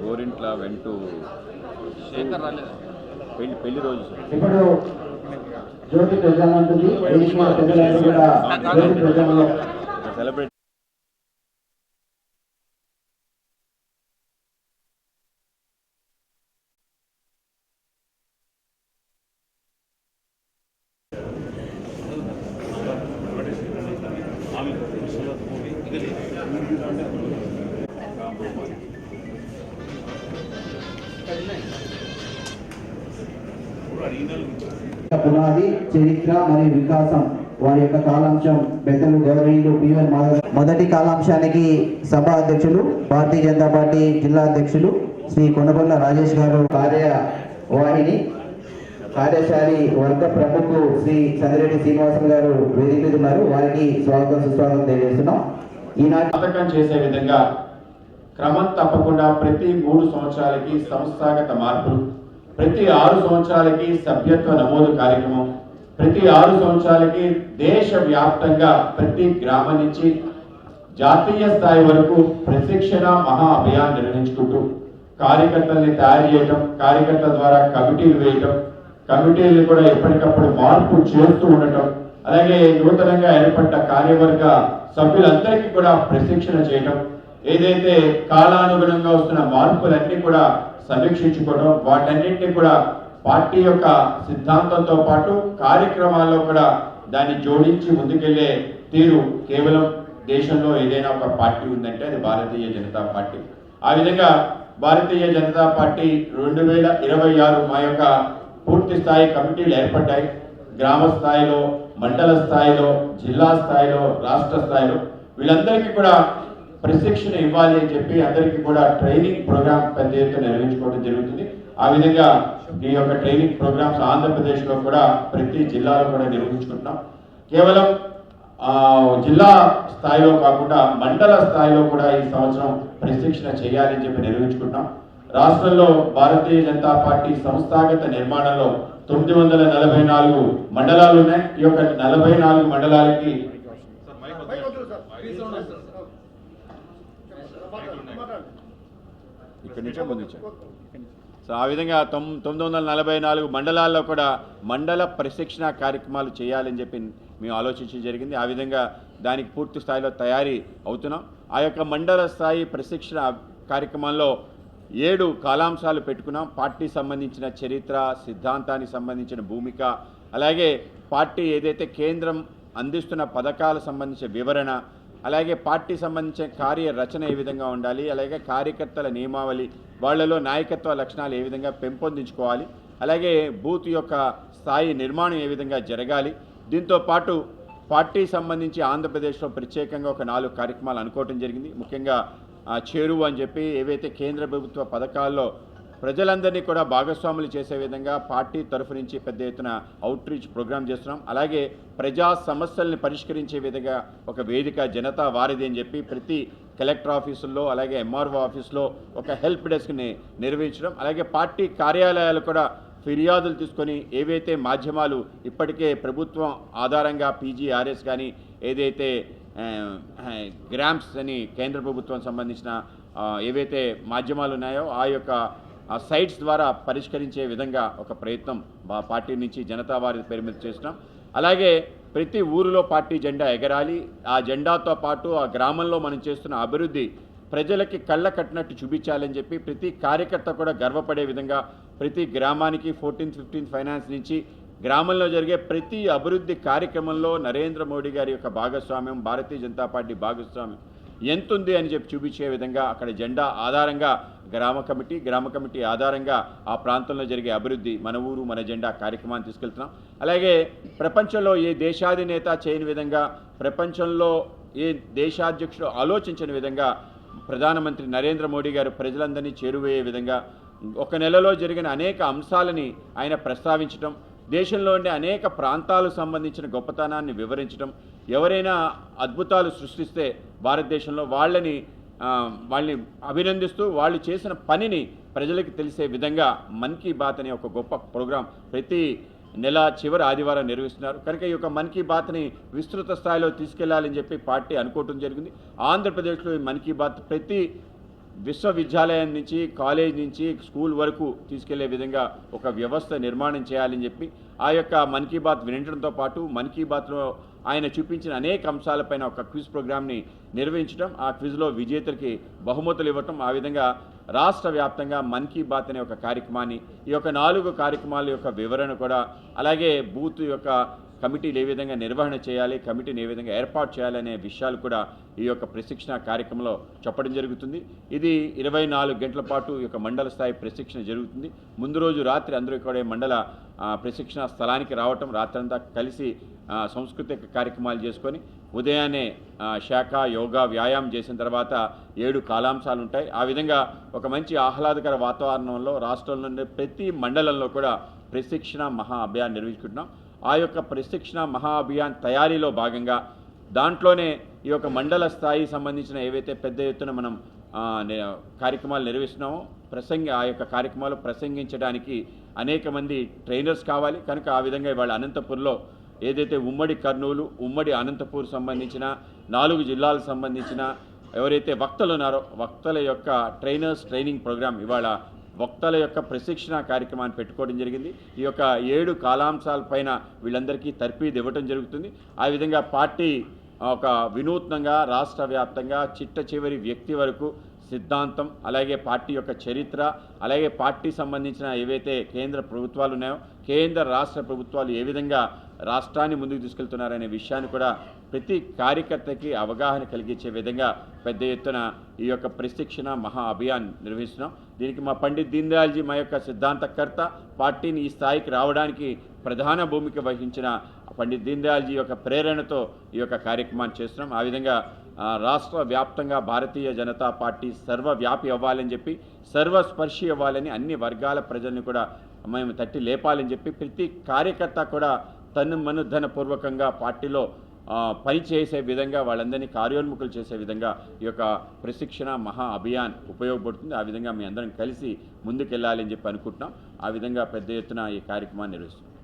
గోరింట్ల వెంటూ శేఖర్ రాలేదు పెళ్లి రోజు ఇప్పుడు జ్యోతి ప్రజలు ఉంటుంది సెలబ్రేట్ పునాది చరిత్ర మరియు వికాసం వారి యొక్క కాలాంశం పెద్దలు గౌరవనీయులు పిఎన్ మాధవ్. మొదటి కాలాంశానికి సభ అధ్యక్షులు భారతీయ జనతా పార్టీ జిల్లా అధ్యక్షులు శ్రీ కొనగొండ రాజేష్ గారు, కార్యవాహిని కార్యశాలి వర్గ ప్రముఖు శ్రీ చంద్రెడ్డి శ్రీనివాసన్ గారు వేదిక మీద ఉన్నారు. వారికి స్వాగతం సుస్వాగతం తెలియజేస్తున్నాం. ఈనాటి పథకం చేసే విధంగా క్రమం తప్పకుండా ప్రతి 3 సంవత్సరాలకి సంస్థాగత మార్పులు, ప్రతి 6 సంవత్సరాలకి సభ్యత్వ నమోదు కార్యక్రమం, ప్రతి 6 సంవత్సరాలకి దేశవ్యాప్తంగా ప్రతి గ్రామం నుంచి జాతీయ స్థాయి వరకు ప్రశిక్షణ మహా అభియాన్ నిర్వహించుకుంటూ కార్యకర్తల్ని తయారు చేయటం, కార్యకర్తల ద్వారా కమిటీలు వేయటం, కమిటీలను కూడా ఎప్పటికప్పుడు మార్పు చేస్తూ ఉండటం, అలాగే నూతనంగా ఏర్పడ్డ కార్యవర్గ సభ్యులందరికీ కూడా ప్రశిక్షణ చేయటం, ఏదైతే కాలానుగుణంగా వస్తున్న మార్పులన్నీ కూడా సమీక్షించుకోవడం, వాటన్నింటినీ కూడా పార్టీ యొక్క సిద్ధాంతంతో పాటు కార్యక్రమాల్లో కూడా దాన్ని జోడించి ముందుకెళ్లే తీరు కేవలం దేశంలో ఏదైనా ఒక పార్టీ ఉందంటే అది భారతీయ జనతా పార్టీ. ఆ విధంగా భారతీయ జనతా పార్టీ 2026 మా యొక్క పూర్తి స్థాయి కమిటీలు ఏర్పడ్డాయి. గ్రామ స్థాయిలో, మండల స్థాయిలో, జిల్లా స్థాయిలో, రాష్ట్ర స్థాయిలో వీళ్ళందరికీ కూడా ప్రశిక్షణ ఇవ్వాలి అని చెప్పి అందరికీ కూడా ట్రైనింగ్ ప్రోగ్రామ్ పెద్ద ఎత్తున నిర్వహించుకోవడం జరుగుతుంది. ఆ విధంగా ఈ యొక్క ట్రైనింగ్ ప్రోగ్రామ్స్ ఆంధ్రప్రదేశ్లో కూడా ప్రతి జిల్లాలో కూడా నిర్వహించుకుంటున్నాం. కేవలం జిల్లా స్థాయిలో కాకుండా మండల స్థాయిలో కూడా ఈ సంవత్సరం ప్రశిక్షణ చేయాలని చెప్పి నిర్వహించుకుంటున్నాం. రాష్ట్రంలో భారతీయ జనతా పార్టీ సంస్థాగత నిర్మాణంలో 944 మండలాలు ఉన్నాయి. ఈ యొక్క 44 మండలాలకి ఇక్కడి నుంచే పొందించారు. సో ఆ విధంగా 944 మండలాల్లో కూడా మండల ప్రశిక్షణ కార్యక్రమాలు చేయాలని చెప్పి మేము ఆలోచించడం జరిగింది. ఆ విధంగా దానికి పూర్తి స్థాయిలో తయారీ అవుతున్నాం. ఆ యొక్క మండల స్థాయి ప్రశిక్షణ కార్యక్రమంలో 7 కాలాంశాలు పెట్టుకున్నాం. పార్టీ సంబంధించిన చరిత్ర, సిద్ధాంతానికి సంబంధించిన భూమిక, అలాగే పార్టీ ఏదైతే కేంద్రం అందిస్తున్న పథకాలకు సంబంధించిన వివరణ, అలాగే పార్టీ సంబంధించిన కార్యరచన ఏ విధంగా ఉండాలి, అలాగే కార్యకర్తల నియమావళి, వాళ్లలో నాయకత్వ లక్షణాలు ఏ విధంగా పెంపొందించుకోవాలి, అలాగే బూత్ యొక్క స్థాయి నిర్మాణం ఏ విధంగా జరగాలి. దీంతో పాటు పార్టీ సంబంధించి ఆంధ్రప్రదేశ్లో ప్రత్యేకంగా ఒక 4 కార్యక్రమాలు అనుకోవటం జరిగింది. ముఖ్యంగా చేరువు అని చెప్పి ఏవైతే కేంద్ర ప్రభుత్వ పథకాల్లో ప్రజలందరినీ కూడా భాగస్వాములు చేసే విధంగా పార్టీ తరఫు నుంచి పెద్ద ఎత్తున అవుట్ రీచ్ ప్రోగ్రామ్ చేస్తున్నాం. అలాగే ప్రజా సమస్యల్ని పరిష్కరించే విధంగా ఒక వేదిక జనతా వారిది అని చెప్పి ప్రతి కలెక్టర్ ఆఫీసుల్లో, అలాగే ఎంఆర్ఓ ఆఫీసులో ఒక హెల్ప్ డెస్క్ని నిర్వహించడం, అలాగే పార్టీ కార్యాలయాలు కూడా ఫిర్యాదులు తీసుకొని ఏవైతే మాధ్యమాలు ఇప్పటికే ప్రభుత్వం ఆధారంగా పీజీఆర్ఎస్ కానీ ఏదైతే గ్రామ్స్ అని కేంద్ర ప్రభుత్వం సంబంధించిన ఏవైతే మాధ్యమాలు ఉన్నాయో ఆ యొక్క సైట్స్ ద్వారా పరిష్కరించే విధంగా ఒక ప్రయత్నం పార్టీ నుంచి జనతా వారి పేరు మీద చేస్తున్నాం. అలాగే ప్రతి ఊరిలో పార్టీ జెండా ఎగరాలి. ఆ జెండాతో పాటు ఆ గ్రామంలో మనం చేస్తున్న అభివృద్ధి ప్రజలకి కళ్ళ కట్టినట్టు చూపించాలని చెప్పి ప్రతి కార్యకర్త కూడా గర్వపడే విధంగా ప్రతి గ్రామానికి 14th, 15th ఫైనాన్స్ నుంచి గ్రామంలో జరిగే ప్రతి అభివృద్ధి కార్యక్రమంలో నరేంద్ర మోడీ గారి యొక్క భాగస్వామ్యం, భారతీయ జనతా పార్టీ భాగస్వామ్యం ఎంతుంది అని చెప్పి చూపించే విధంగా అక్కడ జెండా ఆధారంగా గ్రామ కమిటీ ఆధారంగా ఆ ప్రాంతంలో జరిగే అభివృద్ధి, మన ఊరు మన జెండా కార్యక్రమాన్ని తీసుకెళ్తున్నాం. అలాగే ప్రపంచంలో ఏ దేశాధినేత చేయని విధంగా, ప్రపంచంలో ఏ దేశాధ్యక్షుడు ఆలోచించని విధంగా ప్రధానమంత్రి నరేంద్ర మోడీ గారు ప్రజలందరినీ చేరువయ్యే విధంగా ఒక నెలలో జరిగిన అనేక అంశాలని ఆయన ప్రస్తావించడం, దేశంలో ఉండే అనేక ప్రాంతాలకు సంబంధించిన గొప్పతనాన్ని వివరించడం, ఎవరైనా అద్భుతాలు సృష్టిస్తే భారతదేశంలో వాళ్ళని అభినందిస్తూ వాళ్ళు చేసిన పనిని ప్రజలకు తెలిసే విధంగా మన్ కీ బాత్ అనే ఒక గొప్ప ప్రోగ్రాం ప్రతి నెల చివరి ఆదివారం నిర్వహిస్తున్నారు. కనుక ఈ యొక్క మన్ కీ బాత్ని విస్తృత స్థాయిలో తీసుకెళ్లాలని చెప్పి పార్టీ అనుకోవడం జరిగింది. ఆంధ్రప్రదేశ్లో ఈ మన్ కీ బాత్ ప్రతి విశ్వవిద్యాలయం నుంచి కాలేజ్ నుంచి స్కూల్ వరకు తీసుకెళ్లే విధంగా ఒక వ్యవస్థ నిర్మాణం చేయాలని చెప్పి ఆ యొక్క మన్ కీ బాత్ వినడంతో పాటు మన్ కీ బాత్లో ఆయన చూపించిన అనేక అంశాలపైన ఒక క్విజ్ ప్రోగ్రామ్ని నిర్వహించడం, ఆ క్విజ్లో విజేతలకి బహుమతులు ఇవ్వటం, ఆ విధంగా రాష్ట్ర వ్యాప్తంగా మన్ కీ బాత్ అనే ఒక కార్యక్రమాన్ని ఈ యొక్క 4 కార్యక్రమాల యొక్క వివరణ కూడా, అలాగే బూత్ యొక్క కమిటీలు ఏ విధంగా నిర్వహణ చేయాలి, కమిటీని ఏ విధంగా ఏర్పాటు చేయాలనే విషయాలు కూడా ఈ యొక్క ప్రశిక్షణ కార్యక్రమంలో చెప్పడం జరుగుతుంది. ఇది 24 గంటల పాటు ఈ యొక్క మండల స్థాయి ప్రశిక్షణ జరుగుతుంది. ముందు రోజు రాత్రి అందరూ కూడా మండల ప్రశిక్షణ స్థలానికి రావటం, రాత్రంతా కలిసి సాంస్కృతిక కార్యక్రమాలు చేసుకొని ఉదయాన్నే శాఖ యోగా వ్యాయామం చేసిన తర్వాత 7 కాలాంశాలు ఉంటాయి. ఆ విధంగా ఒక మంచి ఆహ్లాదకర వాతావరణంలో రాష్ట్రంలోని ప్రతి మండలంలో కూడా ప్రశిక్షణ మహా అభియాన్ నిర్వహించుకుంటున్నాం. ఆ యొక్క ప్రశిక్షణ మహా అభియాన్ తయారీలో భాగంగా దాంట్లోనే ఈ యొక్క మండల స్థాయి సంబంధించిన ఏవైతే పెద్ద ఎత్తున మనం కార్యక్రమాలు నిర్వహిస్తున్నామో ఆ యొక్క కార్యక్రమాలు ప్రసంగించడానికి అనేక మంది ట్రైనర్స్ కావాలి. కనుక ఆ విధంగా ఇవాళ అనంతపూర్లో ఏదైతే ఉమ్మడి కర్నూలు, ఉమ్మడి అనంతపూర్ సంబంధించిన 4 జిల్లాలకు సంబంధించిన ఎవరైతే వక్తలు ఉన్నారో వక్తల యొక్క ట్రైనింగ్ ప్రోగ్రాం ఇవాళ వక్తల యొక్క ప్రశిక్షణ కార్యక్రమాన్ని పెట్టుకోవడం జరిగింది. ఈ యొక్క 7 కాలాంశాలపైన వీళ్ళందరికీ తర్ఫీదు ఇవ్వటం జరుగుతుంది. ఆ విధంగా పార్టీ ఒక వినూత్నంగా రాష్ట్ర వ్యాప్తంగా చిట్ట చివరి వ్యక్తి వరకు సిద్ధాంతం, అలాగే పార్టీ యొక్క చరిత్ర, అలాగే పార్టీ సంబంధించిన ఏవైతే కేంద్ర ప్రభుత్వాలు ఉన్నాయో కేంద్ర రాష్ట్ర ప్రభుత్వాలు ఏ విధంగా రాష్ట్రాన్ని ముందుకు తీసుకెళ్తున్నారనే విషయాన్ని కూడా ప్రతి కార్యకర్తకి అవగాహన కలిగించే విధంగా పెద్ద ఎత్తున ఈ యొక్క ప్రశిక్షణ మహా అభియాన్ నిర్వహిస్తున్నాం. దీనికి మా పండిత్ దీన్ దయాల్జీ మా యొక్క సిద్ధాంతకర్త, పార్టీని ఈ స్థాయికి రావడానికి ప్రధాన భూమిక వహించిన పండిత్ దీన్ దయాల్జీ యొక్క ప్రేరణతో ఈ యొక్క కార్యక్రమాన్ని చేస్తున్నాం. ఆ విధంగా రాష్ట్ర వ్యాప్తంగా భారతీయ జనతా పార్టీ సర్వవ్యాపి అవ్వాలని చెప్పి, సర్వస్పర్శి అవ్వాలని, అన్ని వర్గాల ప్రజల్ని కూడా మేము తట్టి లేపాలని చెప్పి ప్రతి కార్యకర్త కూడా మనుధనపూర్వకంగా పార్టీలో పనిచేసే విధంగా వాళ్ళందరినీ కార్యోన్ముఖులు చేసే విధంగా ఈ యొక్క ప్రశిక్షణ మహా అభియాన్ ఉపయోగపడుతుంది. ఆ విధంగా మీ అందరం కలిసి ముందుకెళ్ళాలని చెప్పి అనుకుంటున్నాం. ఆ విధంగా పెద్ద ఎత్తున ఈ కార్యక్రమాన్ని నిర్వహిస్తున్నాం.